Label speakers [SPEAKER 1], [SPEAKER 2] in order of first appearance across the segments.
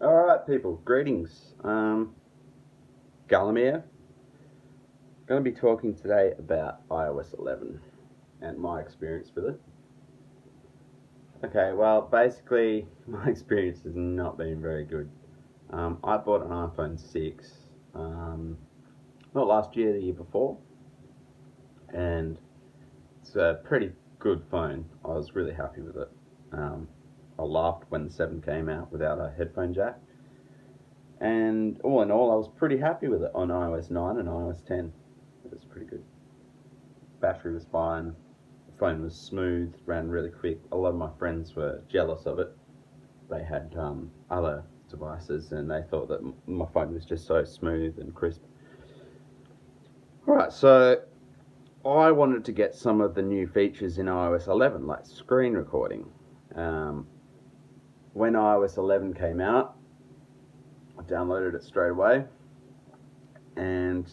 [SPEAKER 1] Alright people, greetings. Galamir. Going to be talking today about iOS 11 and my experience with it. Okay, well basically my experience has not been very good. I bought an iPhone 6, not last year, the year before, and it's a pretty good phone. I was really happy with it. I laughed when the 7 came out without a headphone jack. And all in all, I was pretty happy with it on iOS 9 and iOS 10. It was pretty good. Battery was fine. The phone was smooth, ran really quick. A lot of my friends were jealous of it. They had other devices and they thought that my phone was just so smooth and crisp. Alright, so I wanted to get some of the new features in iOS 11, like screen recording. When iOS 11 came out, I downloaded it straight away, and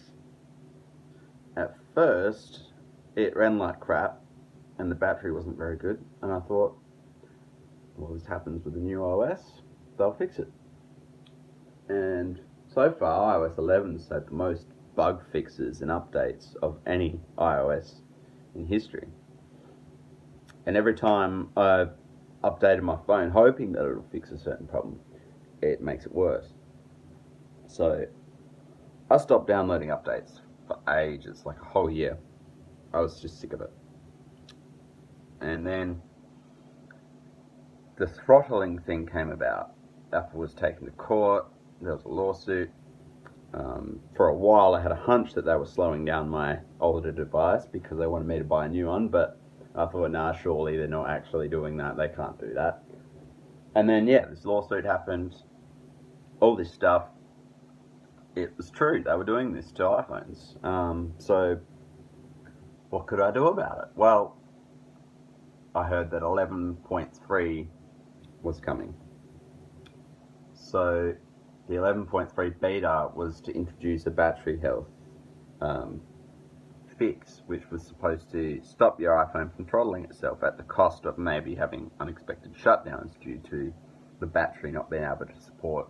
[SPEAKER 1] at first it ran like crap and the battery wasn't very good, and I thought, well, this happens with the new OS, they'll fix it. And so far iOS 11's had the most bug fixes and updates of any iOS in history, and every time I've updated my phone hoping that it'll fix a certain problem, it makes it worse. So I stopped downloading updates for ages, like a whole year. I was just sick of it. And then the throttling thing came about. Apple was taken to court. There was a lawsuit. For a while I had a hunch that they were slowing down my older device because they wanted me to buy a new one, but I thought, nah, surely they're not actually doing that. They can't do that. And then, yeah, this lawsuit happened. All this stuff. It was true. They were doing this to iPhones. So what could I do about it? Well, I heard that 11.3 was coming. So the 11.3 beta was to introduce a battery health fix, which was supposed to stop your iPhone from throttling itself at the cost of maybe having unexpected shutdowns due to the battery not being able to support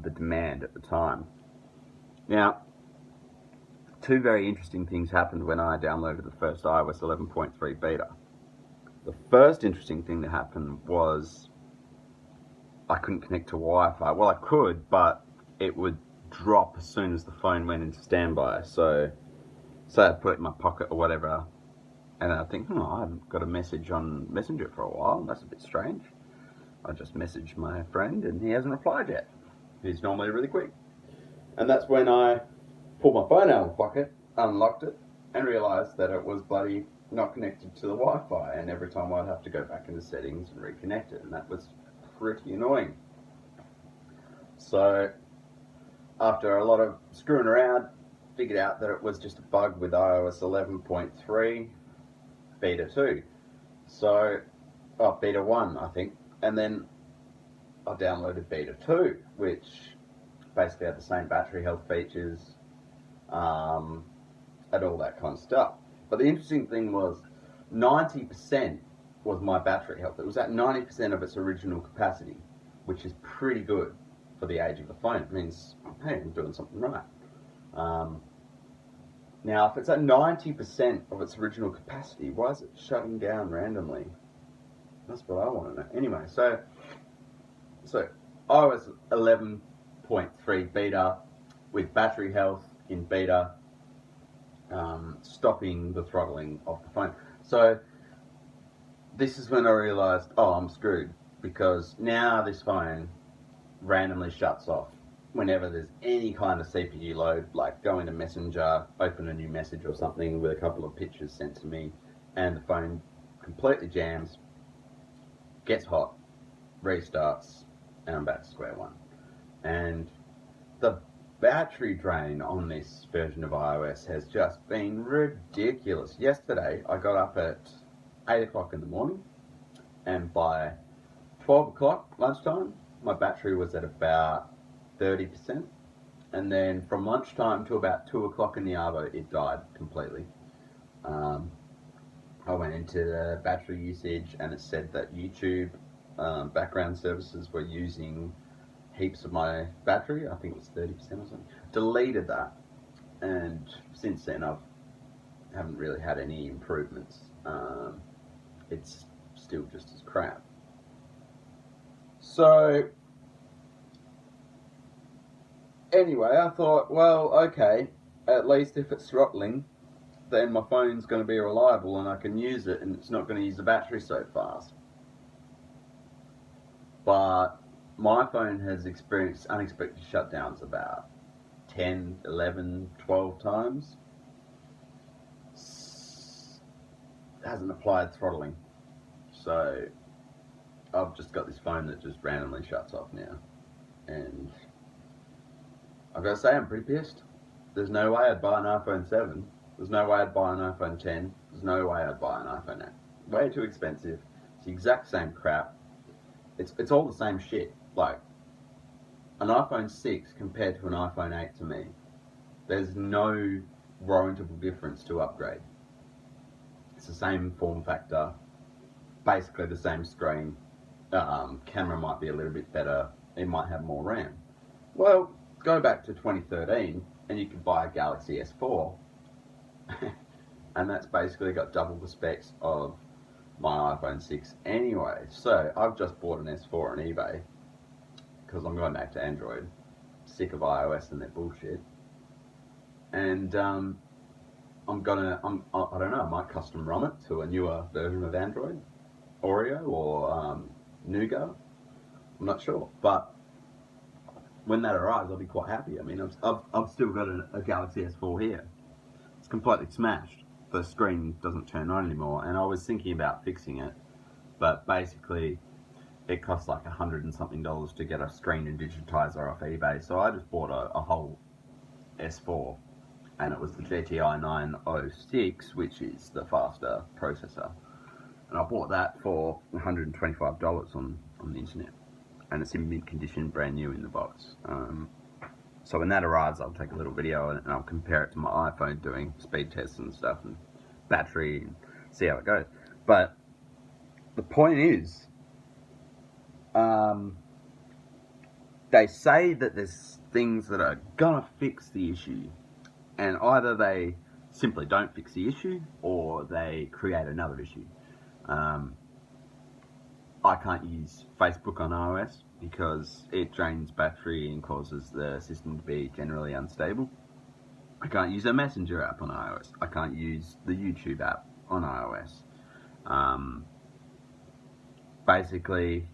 [SPEAKER 1] the demand at the time. Now, two very interesting things happened when I downloaded the first iOS 11.3 beta. The first interesting thing that happened was I couldn't connect to Wi-Fi. Well, I could, but it would drop as soon as the phone went into standby. So say I put it in my pocket or whatever, and I think, I haven't got a message on Messenger for a while. That's a bit strange. I just messaged my friend and he hasn't replied yet. He's normally really quick. And that's when I pulled my phone out of the pocket, unlocked it, and realised that it was bloody not connected to the Wi-Fi, and every time I'd have to go back into settings and reconnect it, and that was pretty annoying. So after a lot of screwing around, figured out that it was just a bug with iOS 11.3 beta 2. So, beta 1 I think, and then I downloaded beta 2, which basically had the same battery health features and all that kind of stuff. But the interesting thing was 90% was my battery health. It was at 90% of its original capacity, which is pretty good for the age of the phone. It means, hey, I'm doing something right. Now, if it's at 90% of its original capacity, why is it shutting down randomly? That's what I want to know. Anyway, so iOS 11.3 beta with battery health in beta, stopping the throttling of the phone. So this is when I realised, I'm screwed, because now this phone randomly shuts off whenever there's any kind of CPU load, like go into Messenger, open a new message or something with a couple of pictures sent to me, and the phone completely jams, gets hot, restarts, and I'm back to square one. And the battery drain on this version of iOS has just been ridiculous. Yesterday I got up at 8 o'clock in the morning, and by 12 o'clock lunchtime my battery was at about 30%, and then from lunchtime to about 2 o'clock in the arvo it died completely. I went into the battery usage and it said that YouTube background services were using heaps of my battery. I think it was 30% or something. Deleted that, and since then I haven't really had any improvements. It's still just as crap. So anyway, I thought, well, okay, at least if it's throttling, then my phone's going to be reliable and I can use it, and it's not going to use the battery so fast. But my phone has experienced unexpected shutdowns about 10, 11, 12 times. It hasn't applied throttling. So I've just got this phone that just randomly shuts off now. And I've got to say, I'm pretty pissed. There's no way I'd buy an iPhone 7. There's no way I'd buy an iPhone 10. There's no way I'd buy an iPhone 8. Way too expensive. It's the exact same crap. It's all the same shit. Like, an iPhone 6 compared to an iPhone 8 to me, there's no warrantable difference to upgrade. It's the same form factor, basically the same screen. Camera might be a little bit better. It might have more RAM. Well, go back to 2013 and you could buy a Galaxy S4 and that's basically got double the specs of my iPhone 6 anyway. So I've just bought an S4 on eBay because I'm going back to Android. Sick of iOS and their bullshit. And I don't know, I might custom ROM it to a newer version of Android, Oreo or Nougat. I'm not sure, but when that arrives, I'll be quite happy. I mean, I've still got a Galaxy S4 here. It's completely smashed. The screen doesn't turn on anymore, and I was thinking about fixing it, but basically it costs like $100 and something to get a screen and digitizer off eBay. So I just bought a whole S4, and it was the GTI 906, which is the faster processor. And I bought that for $125 on the internet, and it's in mint condition, brand new in the box. So when that arrives, I'll take a little video and I'll compare it to my iPhone, doing speed tests and stuff and battery, and see how it goes. But the point is, they say that there's things that are gonna fix the issue, and either they simply don't fix the issue or they create another issue. I can't use Facebook on iOS because it drains battery and causes the system to be generally unstable. I can't use a Messenger app on iOS. I can't use the YouTube app on iOS. Basically,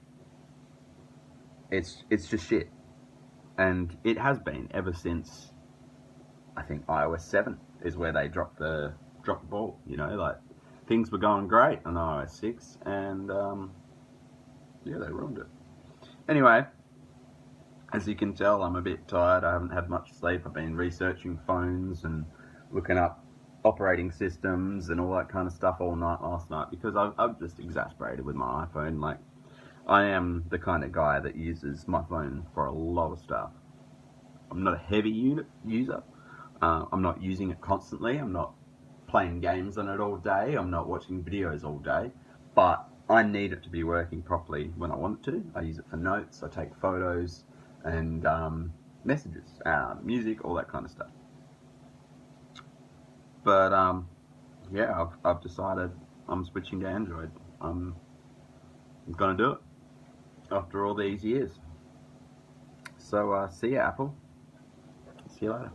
[SPEAKER 1] it's just shit, and it has been ever since I think iOS 7 is where they dropped the ball. You know, like, things were going great on iOS 6, and yeah, they ruined it. Anyway, as you can tell, I'm a bit tired. I haven't had much sleep. I've been researching phones and looking up operating systems and all that kind of stuff all night last night, because I'm just exasperated with my iPhone. Like, I am the kind of guy that uses my phone for a lot of stuff. I'm not a heavy user. I'm not using it constantly. I'm not playing games on it all day. I'm not watching videos all day. But I need it to be working properly when I want it to. I use it for notes, I take photos, and messages, music, all that kind of stuff. But yeah, I've decided I'm switching to Android. I'm gonna do it after all these years. So see ya, Apple. See you later.